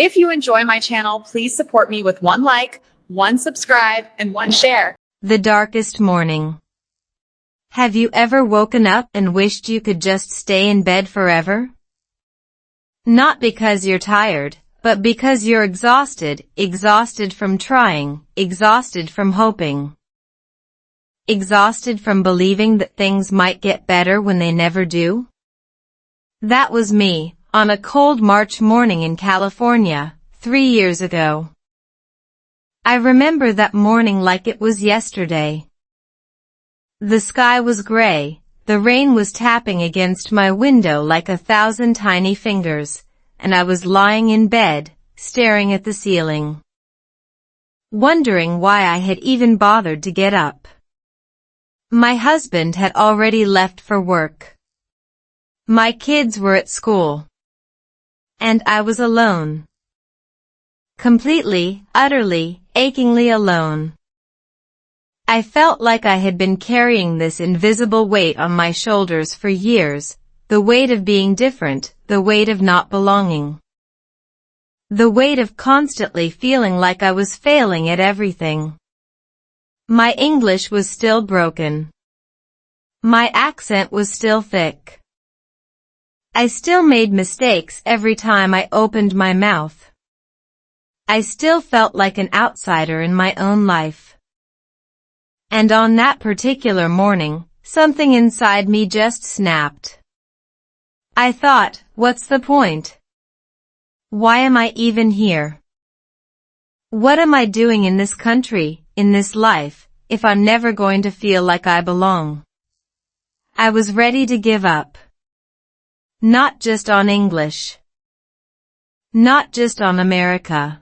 If you enjoy my channel, please support me with one like, one subscribe, and one share. The darkest morning. Have you ever woken up and wished you could just stay in bed forever? Not because you're tired, but because you're exhausted, exhausted from trying, exhausted from hoping. Exhausted from believing that things might get better when they never do? That was me, on a cold March morning in California, 3 years ago. I remember that morning like it was yesterday. The sky was gray, the rain was tapping against my window like 1,000 tiny fingers, and I was lying in bed, staring at the ceiling. Wondering why I had even bothered to get up. My husband had already left for work. My kids were at school. And I was alone. Completely, utterly, achingly alone. I felt like I had been carrying this invisible weight on my shoulders for years, the weight of being different, the weight of not belonging. The weight of constantly feeling like I was failing at everything. My English was still broken. My accent was still thick. I still made mistakes every time I opened my mouth. I still felt like an outsider in my own life. And on that particular morning, something inside me just snapped. I thought, what's the point? Why am I even here? What am I doing in this country, in this life, if I'm never going to feel like I belong? I was ready to give up. Not just on English. Not just on America.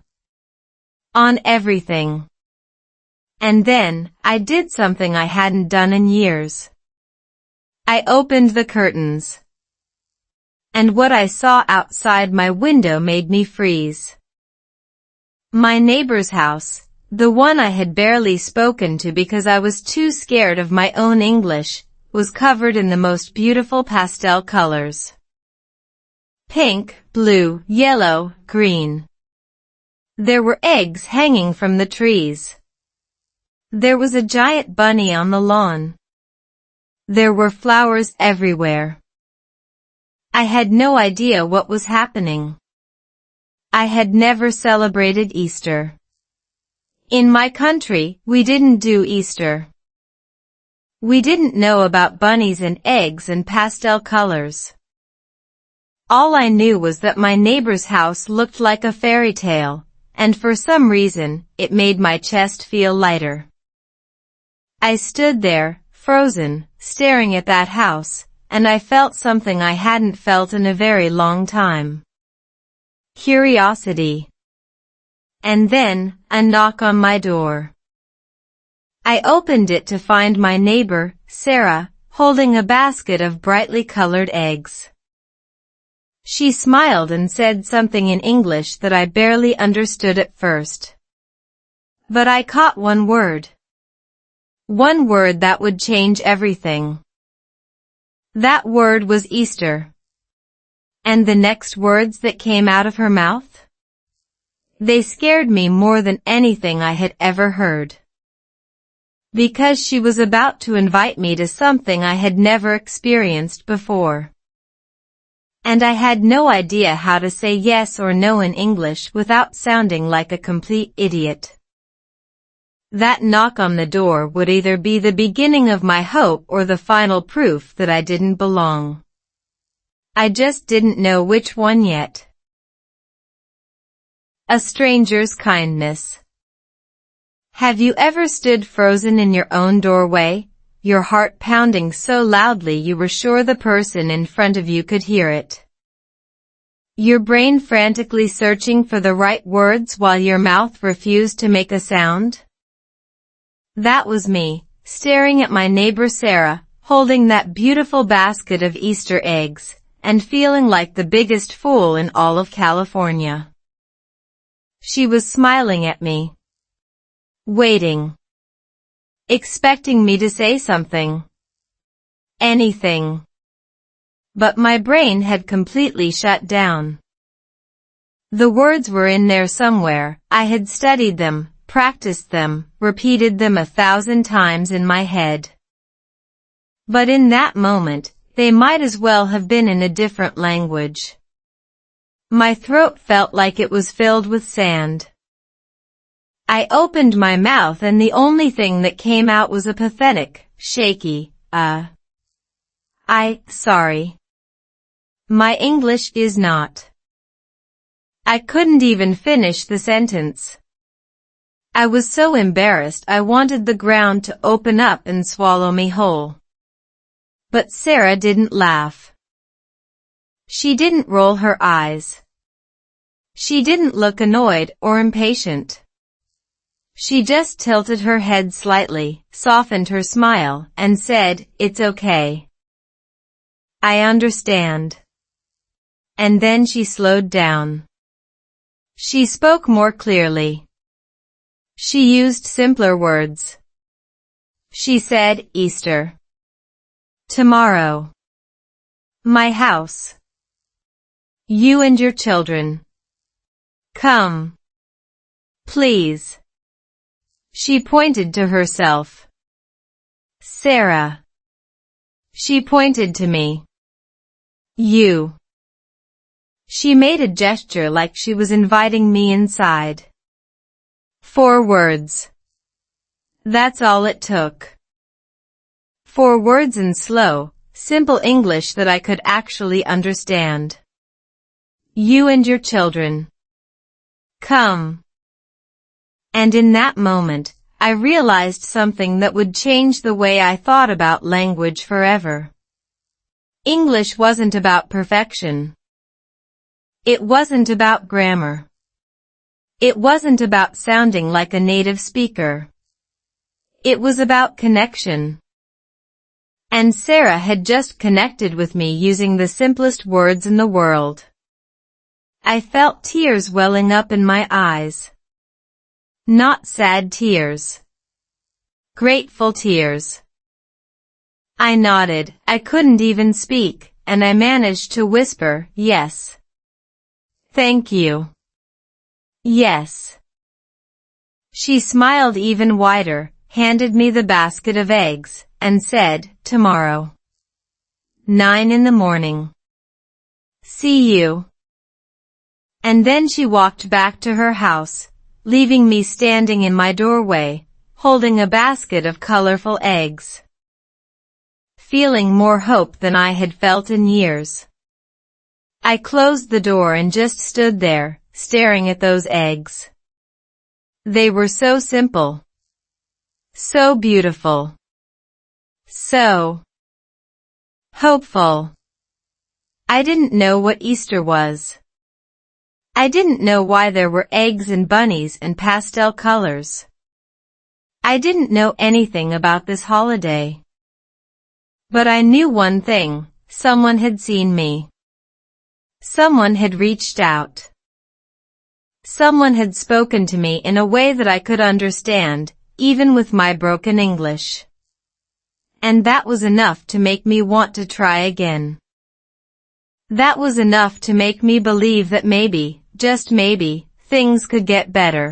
On everything. And then, I did something I hadn't done in years. I opened the curtains. And what I saw outside my window made me freeze. My neighbor's house, the one I had barely spoken to because I was too scared of my own English, was covered in the most beautiful pastel colors. Pink, blue, yellow, green. There were eggs hanging from the trees. There was a giant bunny on the lawn. There were flowers everywhere. I had no idea what was happening. I had never celebrated Easter. In my country, we didn't do Easter. We didn't know about bunnies and eggs and pastel colors. All I knew was that my neighbor's house looked like a fairy tale, and for some reason, it made my chest feel lighter. I stood there, frozen, staring at that house, and I felt something I hadn't felt in a very long time. Curiosity. And then, a knock on my door. I opened it to find my neighbor, Sarah, holding a basket of brightly colored eggs. She smiled and said something in English that I barely understood at first. But I caught one word. One word that would change everything. That word was Easter. And the next words that came out of her mouth? They scared me more than anything I had ever heard. Because she was about to invite me to something I had never experienced before. And I had no idea how to say yes or no in English without sounding like a complete idiot. That knock on the door would either be the beginning of my hope or the final proof that I didn't belong. I just didn't know which one yet. A stranger's kindness. Have you ever stood frozen in your own doorway, your heart pounding so loudly you were sure the person in front of you could hear it? Your brain frantically searching for the right words while your mouth refused to make a sound? That was me, staring at my neighbor Sarah, holding that beautiful basket of Easter eggs, and feeling like the biggest fool in all of California. She was smiling at me. Waiting. Expecting me to say something. Anything. But my brain had completely shut down. The words were in there somewhere. I had studied them, practiced them, repeated them 1,000 times in my head. But in that moment, they might as well have been in a different language. My throat felt like it was filled with sand. I opened my mouth and the only thing that came out was a pathetic, shaky, sorry. My English is not. I couldn't even finish the sentence. I was so embarrassed I wanted the ground to open up and swallow me whole. But Sarah didn't laugh. She didn't roll her eyes. She didn't look annoyed or impatient. She just tilted her head slightly, softened her smile, and said, "It's okay. I understand." And then she slowed down. She spoke more clearly. She used simpler words. She said, "Easter. Tomorrow. My house. You and your children. Come. Please." She pointed to herself. "Sarah." She pointed to me. "You." She made a gesture like she was inviting me inside. 4 words. That's all it took. 4 words in slow, simple English that I could actually understand. You and your children. Come. And in that moment, I realized something that would change the way I thought about language forever. English wasn't about perfection. It wasn't about grammar. It wasn't about sounding like a native speaker. It was about connection. And Sarah had just connected with me using the simplest words in the world. I felt tears welling up in my eyes. Not sad tears. Grateful tears. I nodded. I couldn't even speak, and I managed to whisper, "Yes. Thank you. Yes." She smiled even wider, handed me the basket of eggs, and said, "Tomorrow. 9 in the morning. See you." And then she walked back to her house, leaving me standing in my doorway, holding a basket of colorful eggs. Feeling more hope than I had felt in years. I closed the door and just stood there, staring at those eggs. They were so simple. So beautiful. So hopeful. I didn't know what Easter was. I didn't know why there were eggs and bunnies and pastel colors. I didn't know anything about this holiday. But I knew one thing: someone had seen me. Someone had reached out. Someone had spoken to me in a way that I could understand, even with my broken English. And that was enough to make me want to try again. That was enough to make me believe that maybe, just maybe, things could get better.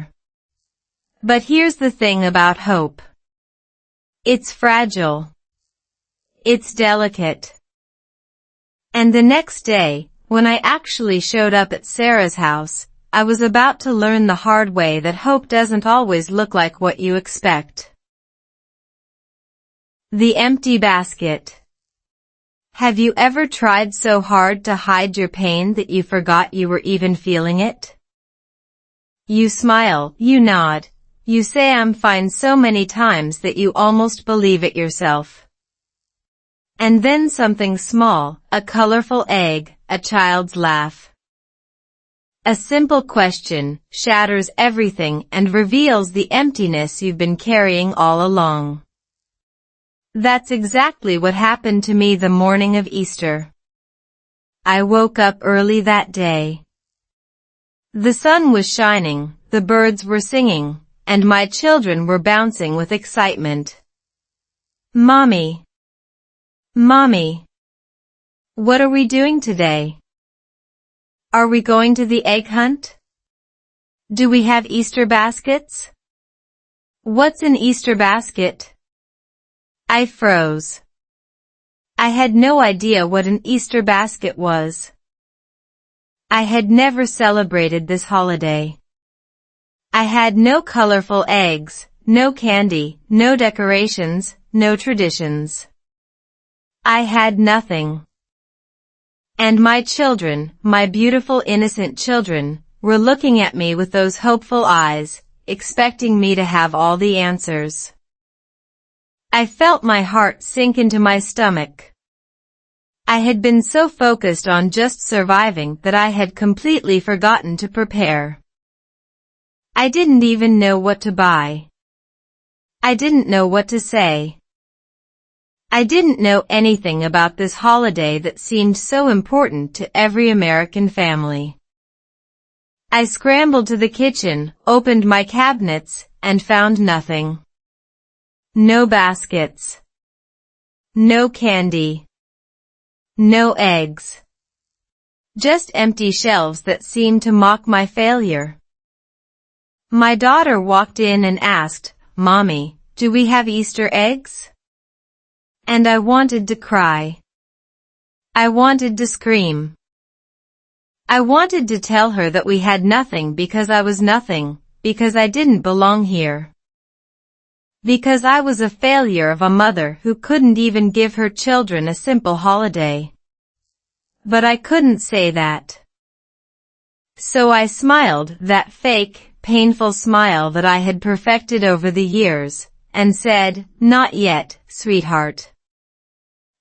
But here's the thing about hope. It's fragile. It's delicate. And the next day, when I actually showed up at Sarah's house, I was about to learn the hard way that hope doesn't always look like what you expect. The empty basket. Have you ever tried so hard to hide your pain that you forgot you were even feeling it? You smile, you nod, you say "I'm fine" so many times that you almost believe it yourself. And then something small, a colorful egg, a child's laugh. A simple question shatters everything and reveals the emptiness you've been carrying all along. That's exactly what happened to me the morning of Easter. I woke up early that day. The sun was shining, the birds were singing, and my children were bouncing with excitement. "Mommy. Mommy. What are we doing today?" Are we going to the egg hunt? Do we have Easter baskets? What's an Easter basket? I froze. I had no idea what an Easter basket was. I had never celebrated this holiday. I had no colorful eggs, no candy, no decorations, no traditions. I had nothing. And my children, my beautiful innocent children, were looking at me with those hopeful eyes, expecting me to have all the answers. I felt my heart sink into my stomach. I had been so focused on just surviving that I had completely forgotten to prepare. I didn't even know what to buy. I didn't know what to say. I didn't know anything about this holiday that seemed so important to every American family. I scrambled to the kitchen, opened my cabinets, and found nothing. No baskets. No candy. No eggs. Just empty shelves that seemed to mock my failure. My daughter walked in and asked, "Mommy, do we have Easter eggs?" And I wanted to cry. I wanted to scream. I wanted to tell her that we had nothing because I was nothing, because I didn't belong here. Because I was a failure of a mother who couldn't even give her children a simple holiday. But I couldn't say that. So I smiled, that fake, painful smile that I had perfected over the years, and said, "Not yet, sweetheart.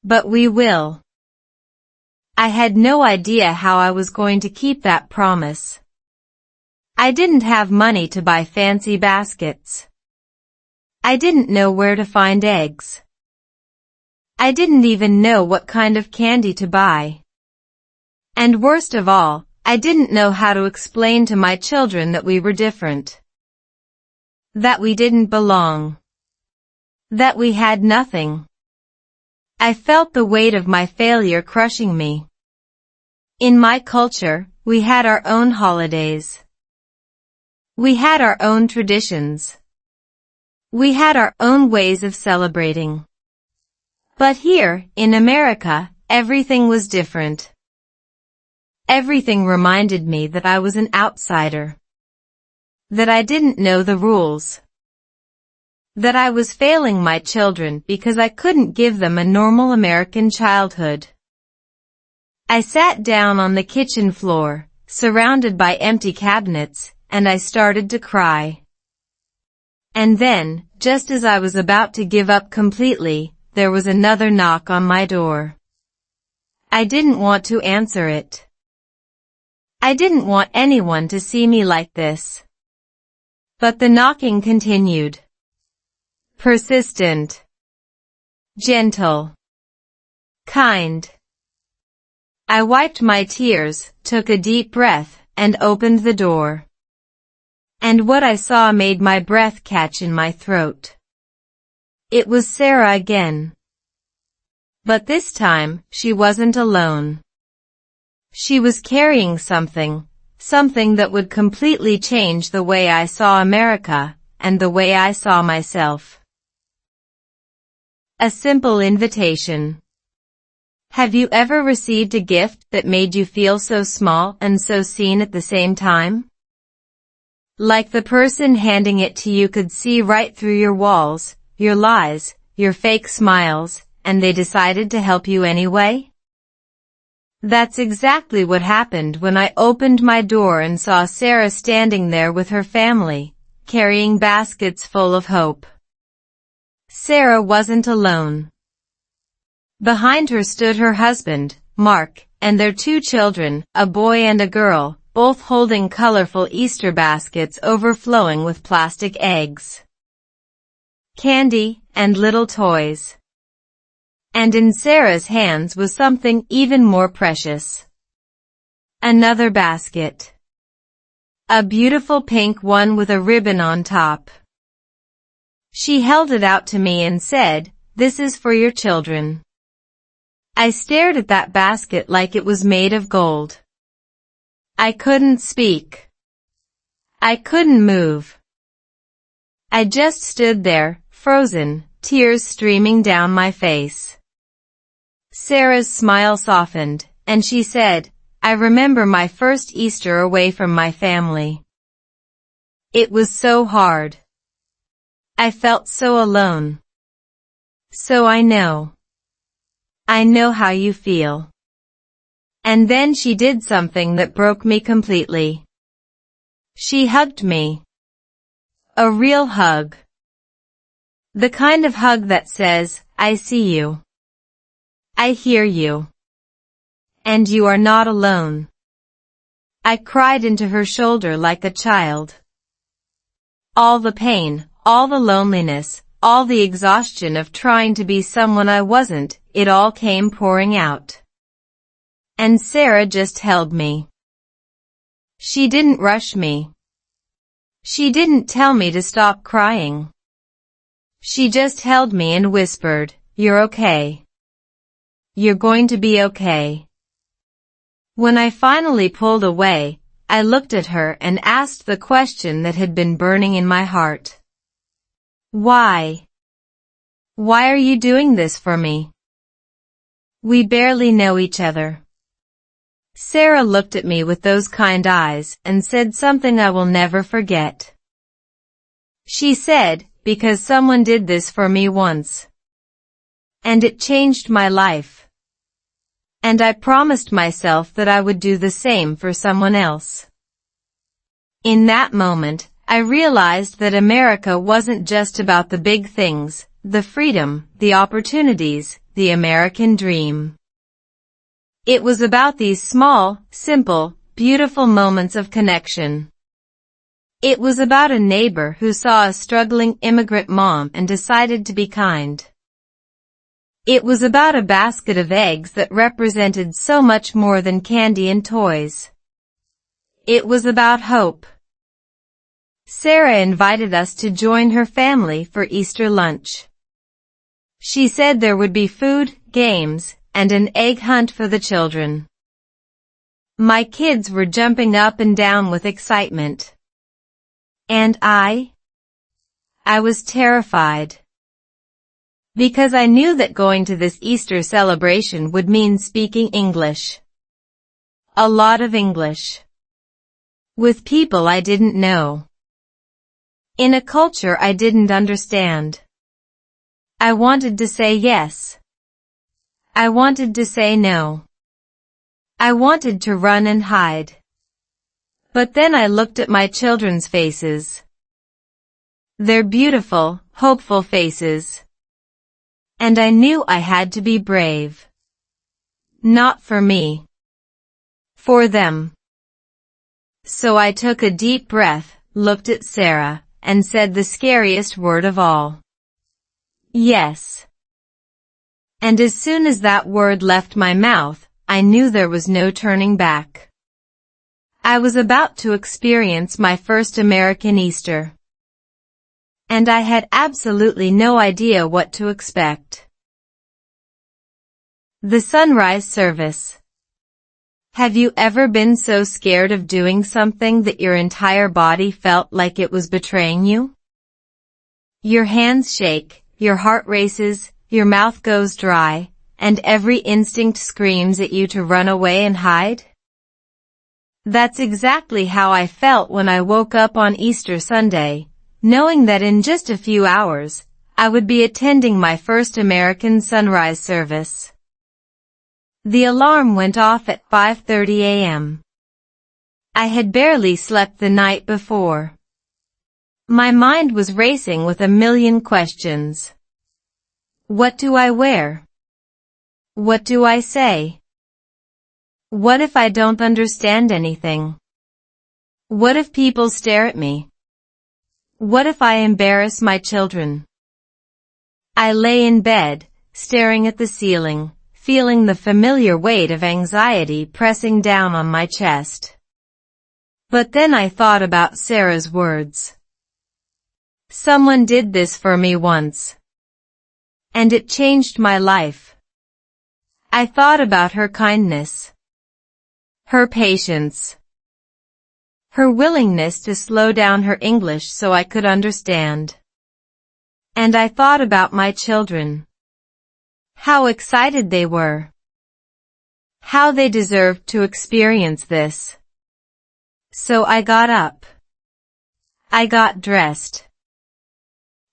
But we will." I had no idea how I was going to keep that promise. I didn't have money to buy fancy baskets. I didn't know where to find eggs. I didn't even know what kind of candy to buy. And worst of all, I didn't know how to explain to my children that we were different. That we didn't belong. That we had nothing. I felt the weight of my failure crushing me. In my culture, we had our own holidays. We had our own traditions. We had our own ways of celebrating. But here, in America, everything was different. Everything reminded me that I was an outsider. That I didn't know the rules. That I was failing my children because I couldn't give them a normal American childhood. I sat down on the kitchen floor, surrounded by empty cabinets, and I started to cry. And then, just as I was about to give up completely, there was another knock on my door. I didn't want to answer it. I didn't want anyone to see me like this. But the knocking continued. Persistent. Gentle. Kind. I wiped my tears, took a deep breath, and opened the door. And what I saw made my breath catch in my throat. It was Sarah again. But this time, she wasn't alone. She was carrying something that would completely change the way I saw America, and the way I saw myself. A simple invitation. Have you ever received a gift that made you feel so small and so seen at the same time? Like the person handing it to you could see right through your walls, your lies, your fake smiles, and they decided to help you anyway? That's exactly what happened when I opened my door and saw Sarah standing there with her family, carrying baskets full of hope. Sarah wasn't alone. Behind her stood her husband, Mark, and their 2 children, a boy and a girl, both holding colorful Easter baskets overflowing with plastic eggs, candy, and little toys. And in Sarah's hands was something even more precious. Another basket. A beautiful pink one with a ribbon on top. She held it out to me and said, "This is for your children." I stared at that basket like it was made of gold. I couldn't speak. I couldn't move. I just stood there, frozen, tears streaming down my face. Sarah's smile softened, and she said, "I remember my first Easter away from my family. It was so hard. I felt so alone. So I know. I know how you feel." And then she did something that broke me completely. She hugged me. A real hug. The kind of hug that says, "I see you. I hear you. And you are not alone." I cried into her shoulder like a child. All the pain, all the loneliness, all the exhaustion of trying to be someone I wasn't, it all came pouring out. And Sarah just held me. She didn't rush me. She didn't tell me to stop crying. She just held me and whispered, "You're okay. You're going to be okay." When I finally pulled away, I looked at her and asked the question that had been burning in my heart. Why? Why are you doing this for me? We barely know each other. Sarah looked at me with those kind eyes and said something I will never forget. She said, "Because someone did this for me once. And it changed my life. And I promised myself that I would do the same for someone else." In that moment, I realized that America wasn't just about the big things, the freedom, the opportunities, the American dream. It was about these small, simple, beautiful moments of connection. It was about a neighbor who saw a struggling immigrant mom and decided to be kind. It was about a basket of eggs that represented so much more than candy and toys. It was about hope. Sarah invited us to join her family for Easter lunch. She said there would be food, games, and an egg hunt for the children. My kids were jumping up and down with excitement. And I was terrified. Because I knew that going to this Easter celebration would mean speaking English. A lot of English. With people I didn't know. In a culture I didn't understand. I wanted to say yes. I wanted to say no. I wanted to run and hide. But then I looked at my children's faces. Their beautiful, hopeful faces. And I knew I had to be brave. Not for me. For them. So I took a deep breath, looked at Sarah, and said the scariest word of all. Yes. And as soon as that word left my mouth, I knew there was no turning back. I was about to experience my first American Easter. And I had absolutely no idea what to expect. The sunrise service. Have you ever been so scared of doing something that your entire body felt like it was betraying you? Your hands shake, your heart races, your mouth goes dry, and every instinct screams at you to run away and hide? That's exactly how I felt when I woke up on Easter Sunday, knowing that in just a few hours, I would be attending my first American sunrise service. The alarm went off at 5:30 a.m. I had barely slept the night before. My mind was racing with a million questions. What do I wear? What do I say? What if I don't understand anything? What if people stare at me? What if I embarrass my children? I lay in bed, staring at the ceiling, feeling the familiar weight of anxiety pressing down on my chest. But then I thought about Sarah's words. Someone did this for me once. And it changed my life. I thought about her kindness. Her patience. her willingness to slow down her English so I could understand. And I thought about my children. How excited they were. How they deserved to experience this. So I got up. I got dressed.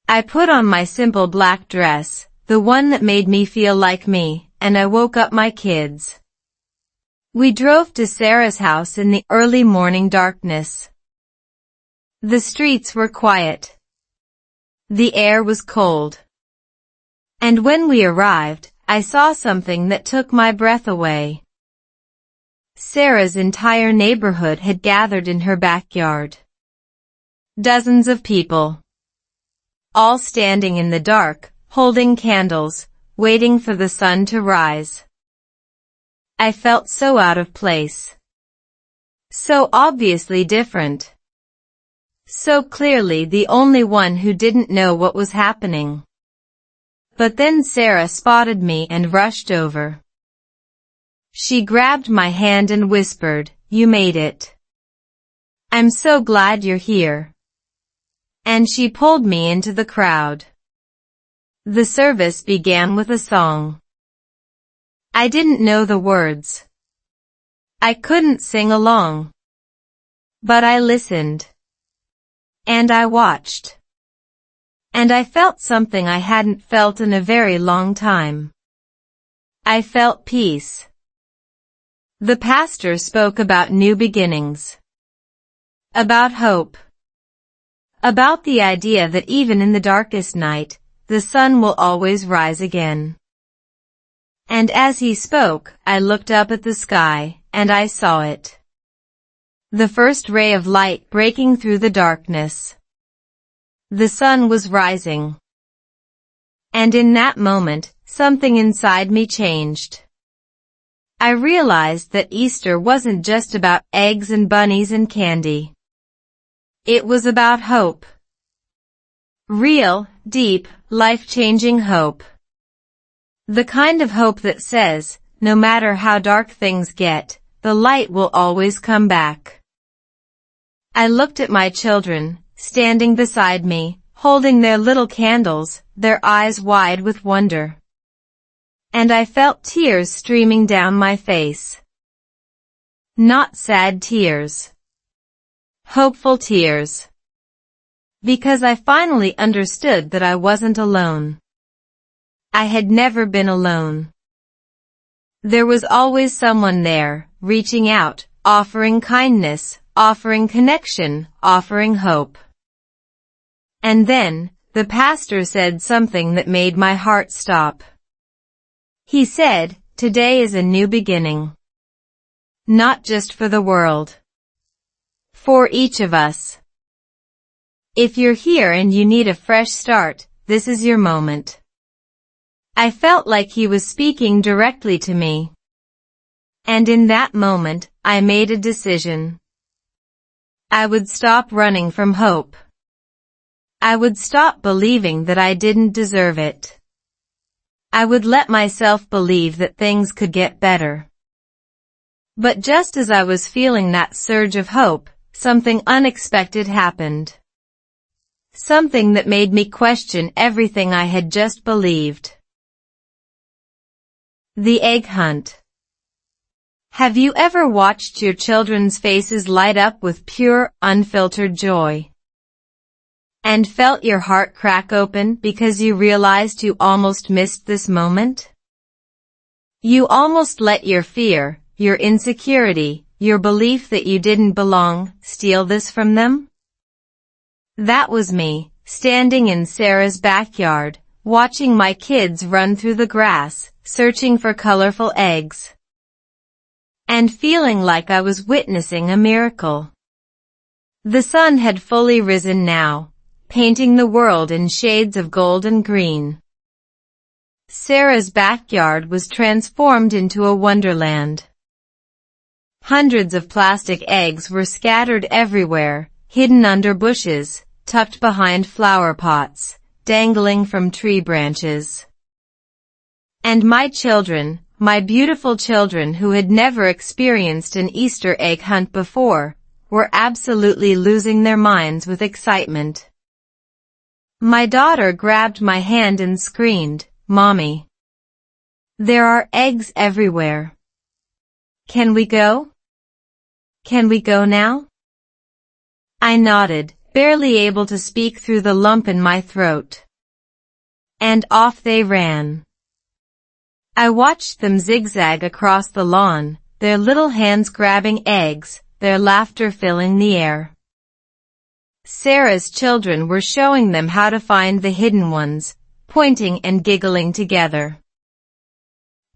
I put on my simple black dress, the one that made me feel like me, and I woke up my kids. We drove to Sarah's house in the early morning darkness. The streets were quiet. The air was cold. And when we arrived, I saw something that took my breath away. Sarah's entire neighborhood had gathered in her backyard. Dozens of people. All standing in the dark, holding candles, waiting for the sun to rise. I felt so out of place. So obviously different. So clearly the only one who didn't know what was happening. But then Sarah spotted me and rushed over. She grabbed my hand and whispered, "You made it. I'm so glad you're here." And she pulled me into the crowd. The service began with a song. I didn't know the words. I couldn't sing along. But I listened. And I watched. And I felt something I hadn't felt in a very long time. I felt peace. The pastor spoke about new beginnings. About hope. About the idea that even in the darkest night, the sun will always rise again. And as he spoke, I looked up at the sky, and I saw it. The first ray of light breaking through the darkness. The sun was rising. And in that moment, something inside me changed. I realized that Easter wasn't just about eggs and bunnies and candy. It was about hope. Real, deep, life-changing hope. The kind of hope that says, no matter how dark things get, the light will always come back. I looked at my children, standing beside me, holding their little candles, their eyes wide with wonder. And I felt tears streaming down my face. Not sad tears. Hopeful tears. Because I finally understood that I wasn't alone. I had never been alone. There was always someone there, reaching out, offering kindness, offering connection, offering hope. And then, the pastor said something that made my heart stop. He said, "Today is a new beginning. Not just for the world. For each of us. If you're here and you need a fresh start, this is your moment." I felt like he was speaking directly to me. And in that moment, I made a decision. I would stop running from hope. I would stop believing that I didn't deserve it. I would let myself believe that things could get better. But just as I was feeling that surge of hope, something unexpected happened. Something that made me question everything I had just believed. The egg hunt. Have you ever watched your children's faces light up with pure, unfiltered joy? And felt your heart crack open because you realized you almost missed this moment? You almost let your fear, your insecurity, your belief that you didn't belong, steal this from them? That was me, standing in Sarah's backyard, watching my kids run through the grass, searching for colorful eggs. And feeling like I was witnessing a miracle. The sun had fully risen now, painting the world in shades of gold and green. Sarah's backyard was transformed into a wonderland. Hundreds of plastic eggs were scattered everywhere, hidden under bushes, tucked behind flower pots, dangling from tree branches. And my children, my beautiful children who had never experienced an Easter egg hunt before, were absolutely losing their minds with excitement. My daughter grabbed my hand and screamed, "Mommy! There are eggs everywhere. Can we go? Can we go now?" I nodded, barely able to speak through the lump in my throat. And off they ran. I watched them zigzag across the lawn, their little hands grabbing eggs, their laughter filling the air. Sarah's children were showing them how to find the hidden ones, pointing and giggling together.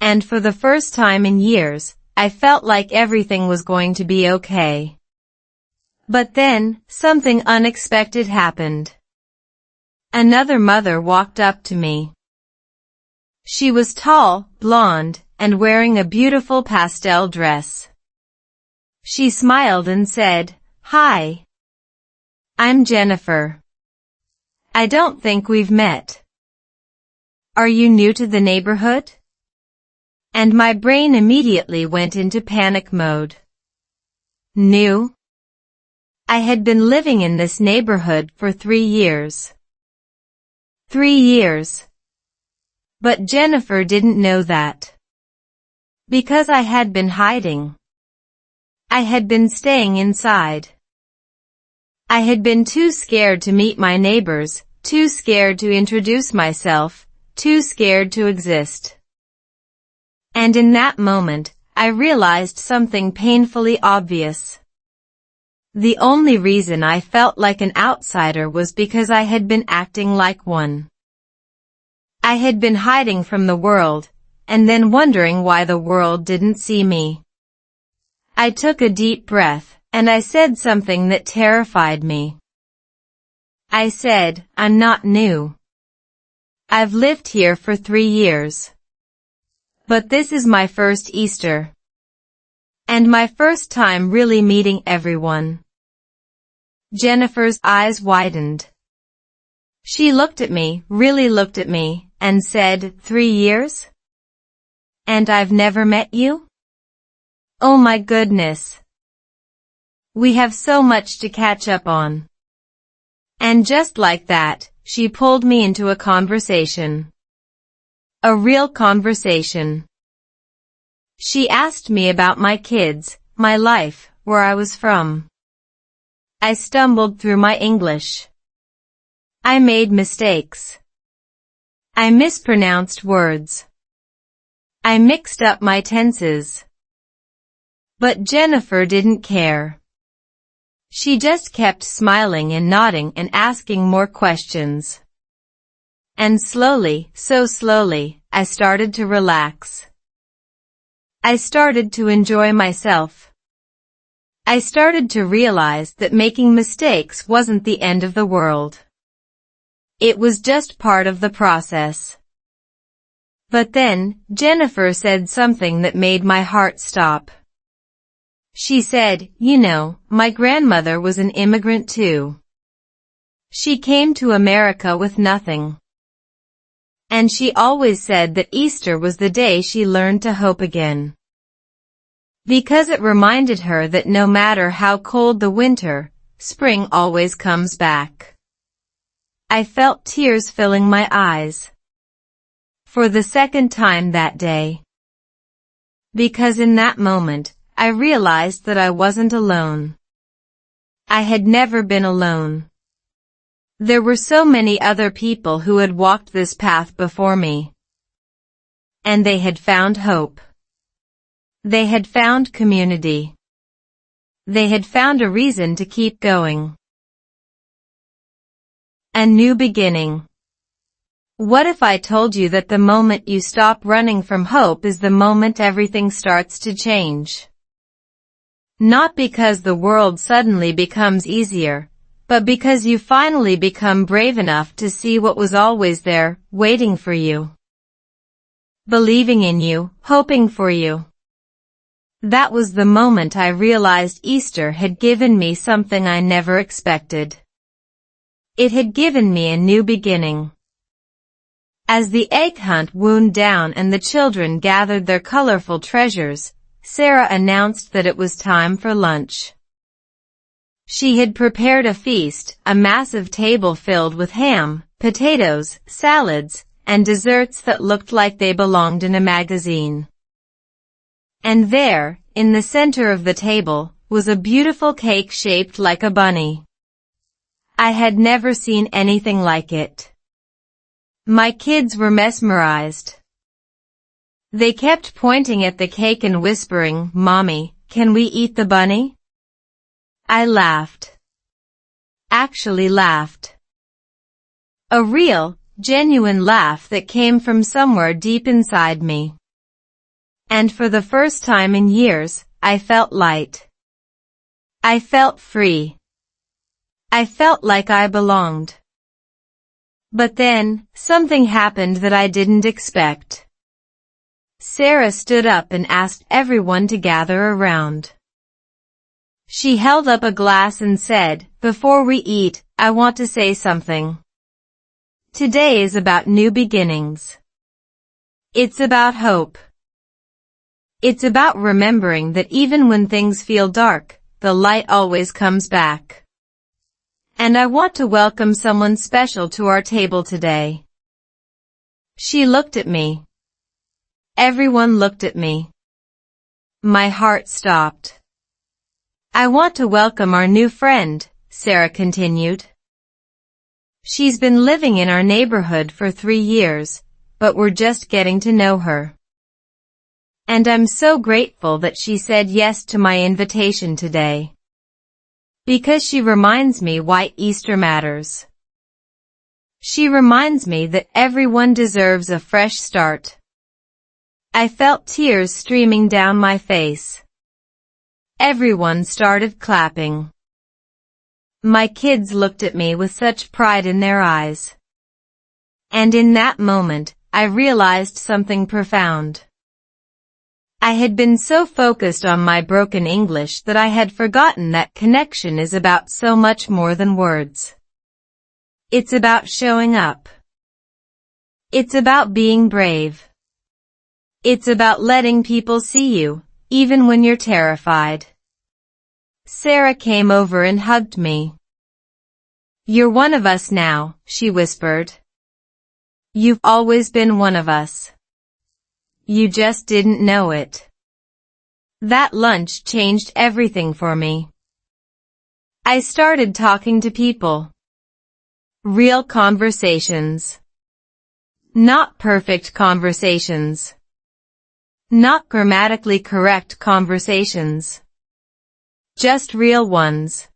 And for the first time in years, I felt like everything was going to be okay. But then, something unexpected happened. Another mother walked up to me. She was tall, blonde, and wearing a beautiful pastel dress. She smiled and said, "Hi. I'm Jennifer. I don't think we've met. Are you new to the neighborhood?" And my brain immediately went into panic mode. New? I had been living in this neighborhood for 3 years. 3 years. But Jennifer didn't know that. Because I had been hiding. I had been staying inside. I had been too scared to meet my neighbors, too scared to introduce myself, too scared to exist. And in that moment, I realized something painfully obvious. The only reason I felt like an outsider was because I had been acting like one. I had been hiding from the world, and then wondering why the world didn't see me. I took a deep breath, and I said something that terrified me. I said, "I'm not new. I've lived here for 3 years. But this is my first Easter. And my first time really meeting everyone." Jennifer's eyes widened. She looked at me, really looked at me, and said, "3 years? And I've never met you? Oh my goodness. We have so much to catch up on." And just like that, she pulled me into a conversation. A real conversation. She asked me about my kids, my life, where I was from. I stumbled through my English. I made mistakes. I mispronounced words. I mixed up my tenses. But Jennifer didn't care. She just kept smiling and nodding and asking more questions. And slowly, so slowly, I started to relax. I started to enjoy myself. I started to realize that making mistakes wasn't the end of the world. It was just part of the process. But then, Jennifer said something that made my heart stop. She said, "You know, my grandmother was an immigrant too. She came to America with nothing. And she always said that Easter was the day she learned to hope again. Because it reminded her that no matter how cold the winter, spring always comes back." I felt tears filling my eyes. For the second time that day. Because in that moment, I realized that I wasn't alone. I had never been alone. There were so many other people who had walked this path before me. And they had found hope. They had found community. They had found a reason to keep going. A new beginning. What if I told you that the moment you stop running from hope is the moment everything starts to change? Not because the world suddenly becomes easier, but because you finally become brave enough to see what was always there, waiting for you. Believing in you, hoping for you. That was the moment I realized Easter had given me something I never expected. It had given me a new beginning. As the egg hunt wound down and the children gathered their colorful treasures, Sarah announced that it was time for lunch. She had prepared a feast, a massive table filled with ham, potatoes, salads, and desserts that looked like they belonged in a magazine. And there, in the center of the table, was a beautiful cake shaped like a bunny. I had never seen anything like it. My kids were mesmerized. They kept pointing at the cake and whispering, "Mommy, can we eat the bunny?" I laughed. Actually laughed. A real, genuine laugh that came from somewhere deep inside me. And for the first time in years, I felt light. I felt free. I felt like I belonged. But then, something happened that I didn't expect. Sarah stood up and asked everyone to gather around. She held up a glass and said, "Before we eat, I want to say something. Today is about new beginnings. It's about hope. It's about remembering that even when things feel dark, the light always comes back. And I want to welcome someone special to our table today." She looked at me. Everyone looked at me. My heart stopped. "I want to welcome our new friend," Sarah continued. "She's been living in our neighborhood for 3 years, but we're just getting to know her. And I'm so grateful that she said yes to my invitation today. Because she reminds me why Easter matters. She reminds me that everyone deserves a fresh start." I felt tears streaming down my face. Everyone started clapping. My kids looked at me with such pride in their eyes. And in that moment, I realized something profound. I had been so focused on my broken English that I had forgotten that connection is about so much more than words. It's about showing up. It's about being brave. It's about letting people see you, even when you're terrified. Sarah came over and hugged me. "You're one of us now," she whispered. "You've always been one of us. You just didn't know it." That lunch changed everything for me. I started talking to people. Real conversations. Not perfect conversations. Not grammatically correct conversations. Just real ones.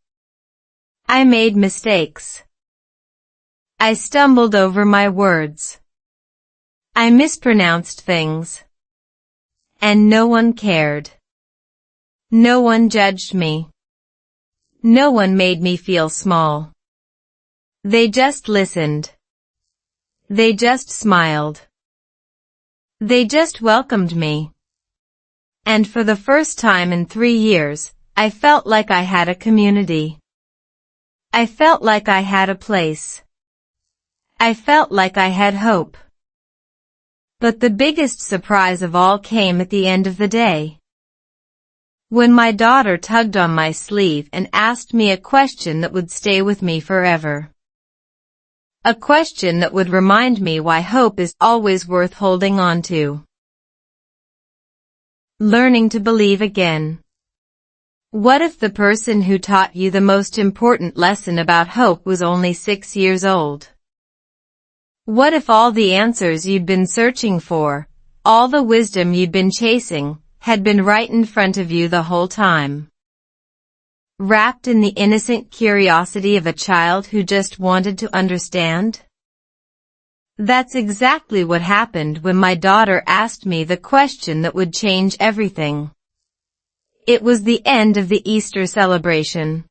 I made mistakes. I stumbled over my words. I mispronounced things. And no one cared. No one judged me. No one made me feel small. They just listened. They just smiled. They just welcomed me. And for the first time in 3 years, I felt like I had a community. I felt like I had a place. I felt like I had hope. But the biggest surprise of all came at the end of the day. When my daughter tugged on my sleeve and asked me a question that would stay with me forever. A question that would remind me why hope is always worth holding on to. Learning to believe again. What if the person who taught you the most important lesson about hope was only 6 years old? What if all the answers you'd been searching for, all the wisdom you'd been chasing, had been right in front of you the whole time? Wrapped in the innocent curiosity of a child who just wanted to understand? That's exactly what happened when my daughter asked me the question that would change everything. It was the end of the Easter celebration.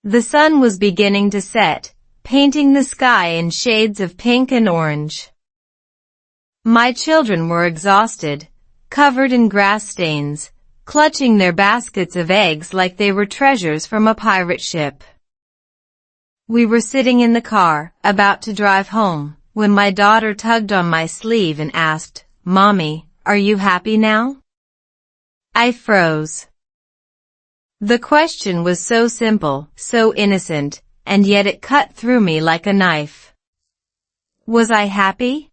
The sun was beginning to set, painting the sky in shades of pink and orange. My children were exhausted, covered in grass stains, clutching their baskets of eggs like they were treasures from a pirate ship. We were sitting in the car, about to drive home, when my daughter tugged on my sleeve and asked, "Mommy, are you happy now?" I froze. The question was so simple, so innocent, and yet it cut through me like a knife. Was I happy?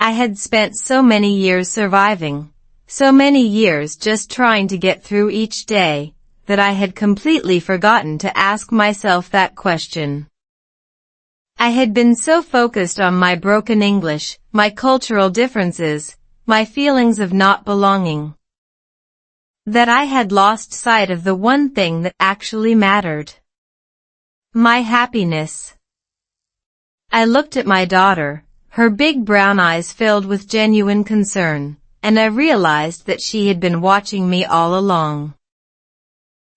I had spent so many years surviving, so many years just trying to get through each day, that I had completely forgotten to ask myself that question. I had been so focused on my broken English, my cultural differences, my feelings of not belonging, that I had lost sight of the one thing that actually mattered. My happiness. I looked at my daughter, her big brown eyes filled with genuine concern, and I realized that she had been watching me all along.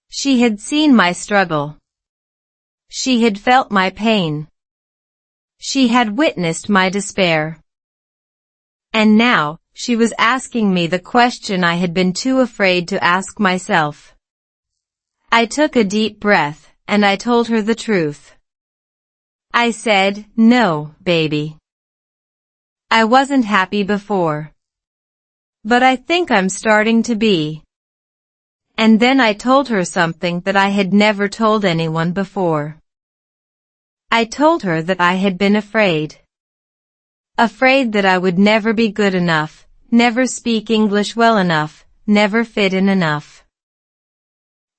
She had seen my struggle. She had felt my pain. She had witnessed my despair. And now, she was asking me the question I had been too afraid to ask myself. I took a deep breath, and I told her the truth. I said, "No, baby. I wasn't happy before. But I think I'm starting to be." And then I told her something that I had never told anyone before. I told her that I had been afraid. Afraid that I would never be good enough, never speak English well enough, never fit in enough.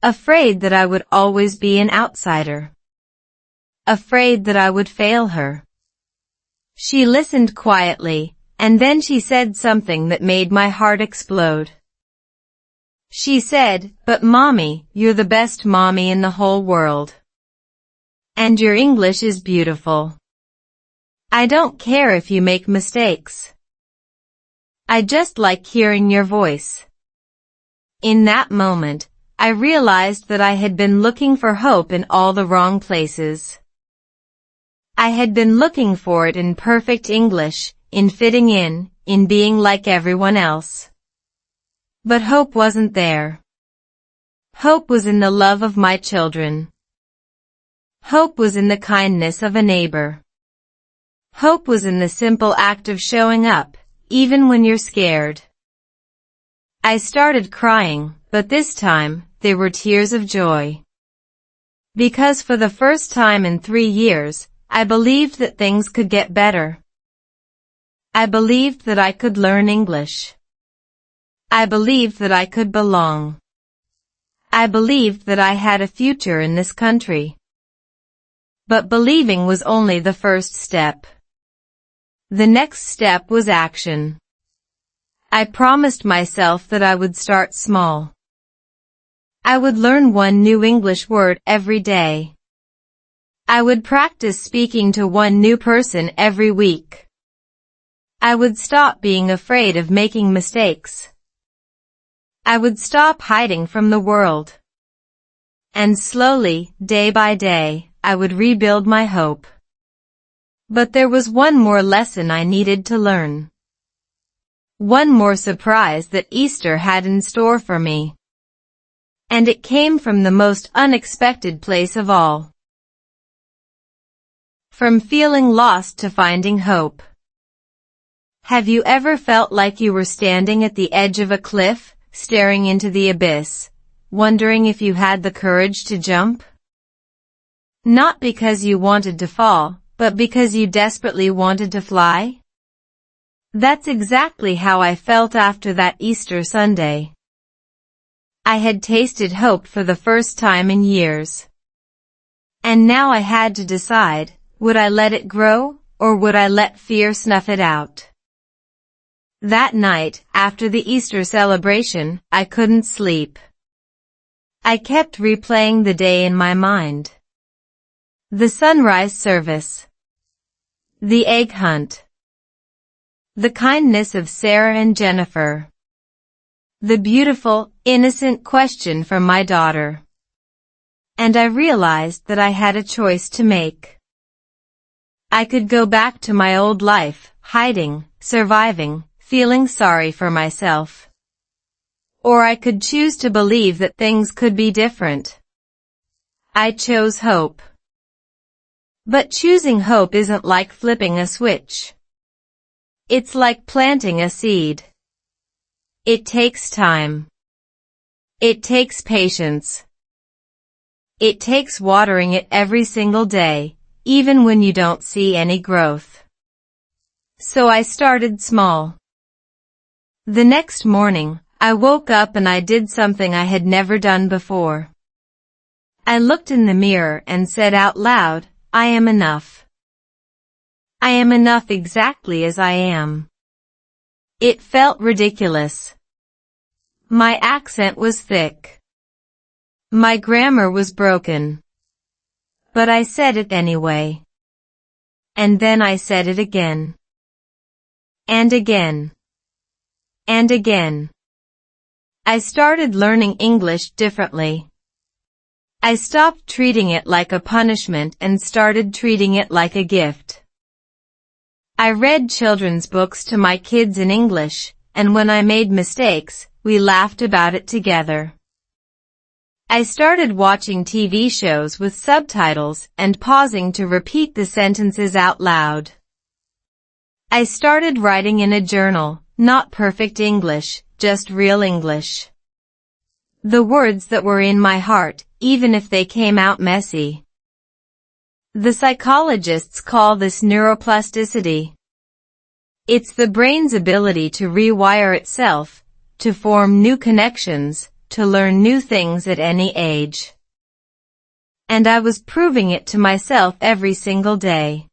Afraid that I would always be an outsider. Afraid that I would fail her. She listened quietly, and then she said something that made my heart explode. She said, "But Mommy, you're the best mommy in the whole world. And your English is beautiful. I don't care if you make mistakes. I just like hearing your voice." In that moment, I realized that I had been looking for hope in all the wrong places. I had been looking for it in perfect English, in fitting in being like everyone else. But hope wasn't there. Hope was in the love of my children. Hope was in the kindness of a neighbor. Hope was in the simple act of showing up, even when you're scared. I started crying, but this time, they were tears of joy. Because for the first time in 3 years, I believed that things could get better. I believed that I could learn English. I believed that I could belong. I believed that I had a future in this country. But believing was only the first step. The next step was action. I promised myself that I would start small. I would learn one new English word every day. I would practice speaking to one new person every week. I would stop being afraid of making mistakes. I would stop hiding from the world. And slowly, day by day, I would rebuild my hope. But there was one more lesson I needed to learn. One more surprise that Easter had in store for me. And it came from the most unexpected place of all. From feeling lost to finding hope. Have you ever felt like you were standing at the edge of a cliff, staring into the abyss, wondering if you had the courage to jump? Not because you wanted to fall, but because you desperately wanted to fly? That's exactly how I felt after that Easter Sunday. I had tasted hope for the first time in years. And now I had to decide, would I let it grow, or would I let fear snuff it out? That night, after the Easter celebration, I couldn't sleep. I kept replaying the day in my mind. The sunrise service. The egg hunt. The kindness of Sarah and Jennifer. The beautiful, innocent question from my daughter. And I realized that I had a choice to make. I could go back to my old life, hiding, surviving, feeling sorry for myself. Or I could choose to believe that things could be different. I chose hope. But choosing hope isn't like flipping a switch. It's like planting a seed. It takes time. It takes patience. It takes watering it every single day, even when you don't see any growth. So I started small. The next morning, I woke up and I did something I had never done before. I looked in the mirror and said out loud, I am enough. I am enough exactly as I am. It felt ridiculous. My accent was thick. My grammar was broken. But I said it anyway. And then I said it again. And again. And again. I started learning English differently. I stopped treating it like a punishment and started treating it like a gift. I read children's books to my kids in English, and when I made mistakes, we laughed about it together. I started watching TV shows with subtitles and pausing to repeat the sentences out loud. I started writing in a journal, not perfect English, just real English. The words that were in my heart, even if they came out messy. The psychologists call this neuroplasticity. It's the brain's ability to rewire itself, to form new connections, to learn new things at any age. And I was proving it to myself every single day.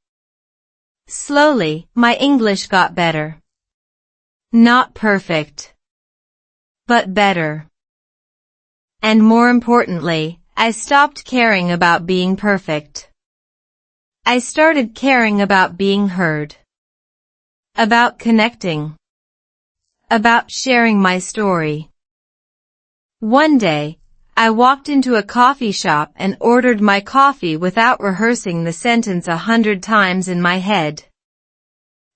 Slowly, my English got better. Not perfect, but better. And more importantly, I stopped caring about being perfect. I started caring about being heard. About connecting. About sharing my story. One day, I walked into a coffee shop and ordered my coffee without rehearsing the sentence 100 times in my head.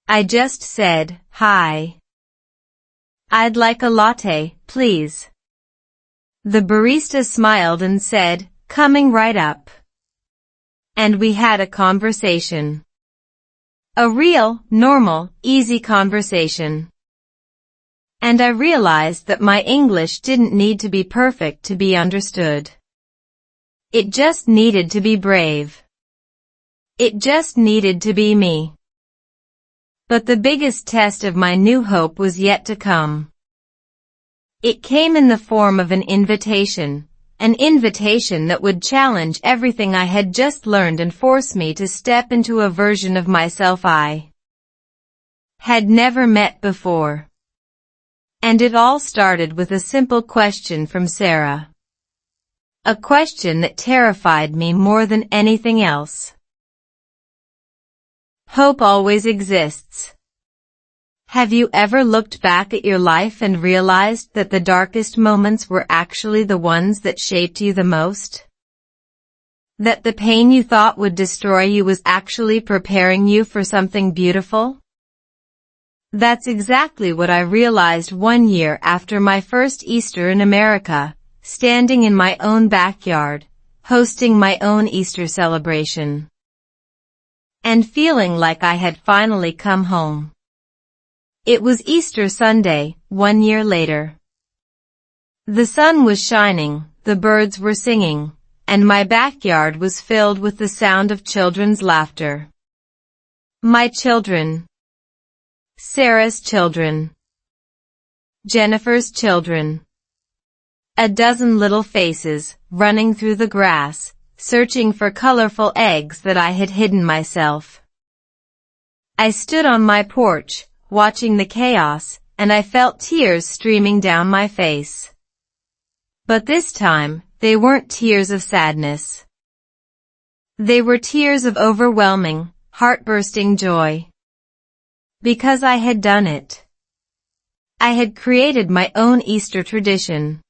I just said, "Hi. I'd like a latte, please." The barista smiled and said, "Coming right up." And we had a conversation. A real, normal, easy conversation. And I realized that my English didn't need to be perfect to be understood. It just needed to be brave. It just needed to be me. But the biggest test of my new hope was yet to come. It came in the form of an invitation that would challenge everything I had just learned and force me to step into a version of myself I had never met before. And it all started with a simple question from Sarah. A question that terrified me more than anything else. Hope always exists. Have you ever looked back at your life and realized that the darkest moments were actually the ones that shaped you the most? That the pain you thought would destroy you was actually preparing you for something beautiful? That's exactly what I realized 1 year after my first Easter in America, standing in my own backyard, hosting my own Easter celebration. And feeling like I had finally come home. It was Easter Sunday, 1 year later. The sun was shining, the birds were singing, and my backyard was filled with the sound of children's laughter. My children. Sarah's children. Jennifer's children. A dozen little faces, running through the grass, searching for colorful eggs that I had hidden myself. I stood on my porch, watching the chaos, and I felt tears streaming down my face. But this time, they weren't tears of sadness. They were tears of overwhelming, heart-bursting joy. Because I had done it. I had created my own Easter tradition.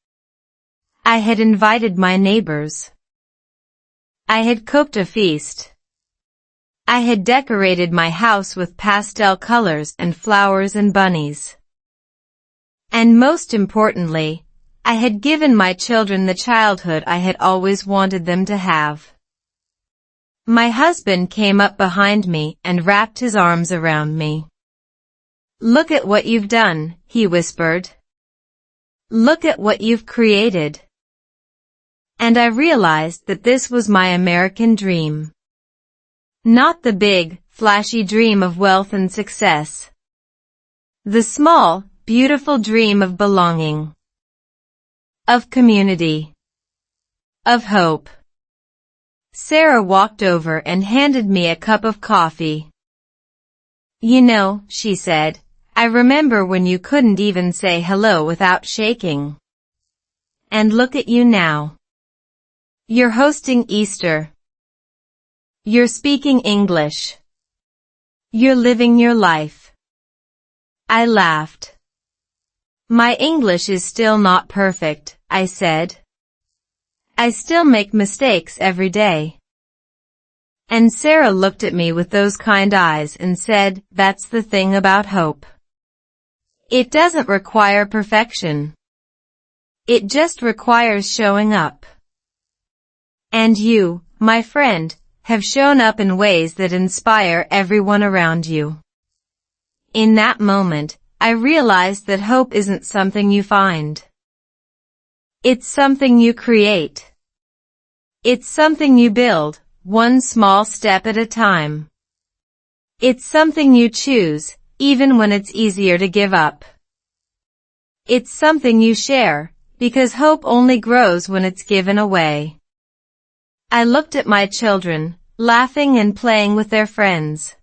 I had invited my neighbors. I had cooked a feast. I had decorated my house with pastel colors and flowers and bunnies. And most importantly, I had given my children the childhood I had always wanted them to have. My husband came up behind me and wrapped his arms around me. "Look at what you've done," he whispered. Look at what you've created. And I realized that this was my American dream. Not the big, flashy dream of wealth and success. The small, beautiful dream of belonging. Of community. Of hope. Sarah walked over and handed me a cup of coffee. You know, she said, I remember when you couldn't even say hello without shaking. And look at you now. You're hosting Easter. You're speaking English. You're living your life. I laughed. My English is still not perfect, I said. I still make mistakes every day. And Sarah looked at me with those kind eyes and said, that's the thing about hope. It doesn't require perfection. It just requires showing up. And you, my friend, have shown up in ways that inspire everyone around you. In that moment, I realized that hope isn't something you find. It's something you create. It's something you build, one small step at a time. It's something you choose, even when it's easier to give up. It's something you share, because hope only grows when it's given away. I looked at my children, laughing and playing with their friends.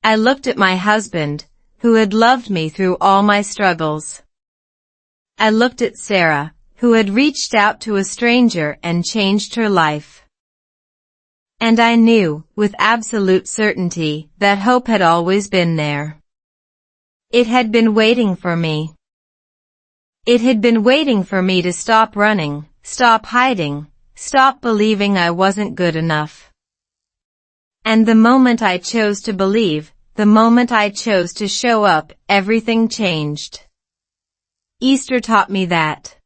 I looked at my husband, who had loved me through all my struggles. I looked at Sarah, who had reached out to a stranger and changed her life. And I knew, with absolute certainty, that hope had always been there. It had been waiting for me. It had been waiting for me to stop running, stop hiding, stop believing I wasn't good enough. And the moment I chose to believe, the moment I chose to show up, everything changed. Easter taught me that.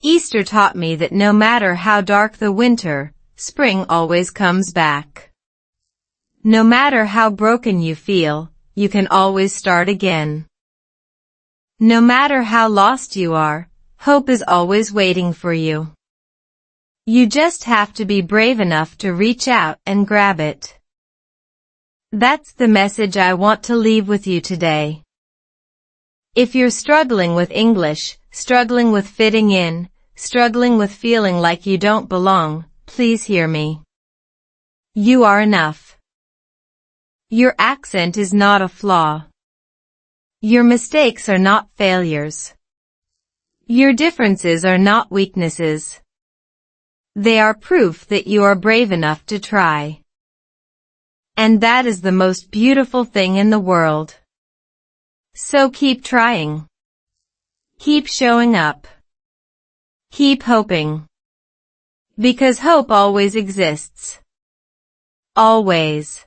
Easter taught me that no matter how dark the winter, spring always comes back. No matter how broken you feel, you can always start again. No matter how lost you are, hope is always waiting for you. You just have to be brave enough to reach out and grab it. That's the message I want to leave with you today. If you're struggling with English, struggling with fitting in, struggling with feeling like you don't belong, please hear me. You are enough. Your accent is not a flaw. Your mistakes are not failures. Your differences are not weaknesses. They are proof that you are brave enough to try. And that is the most beautiful thing in the world. So keep trying. Keep showing up. Keep hoping. Because hope always exists. Always.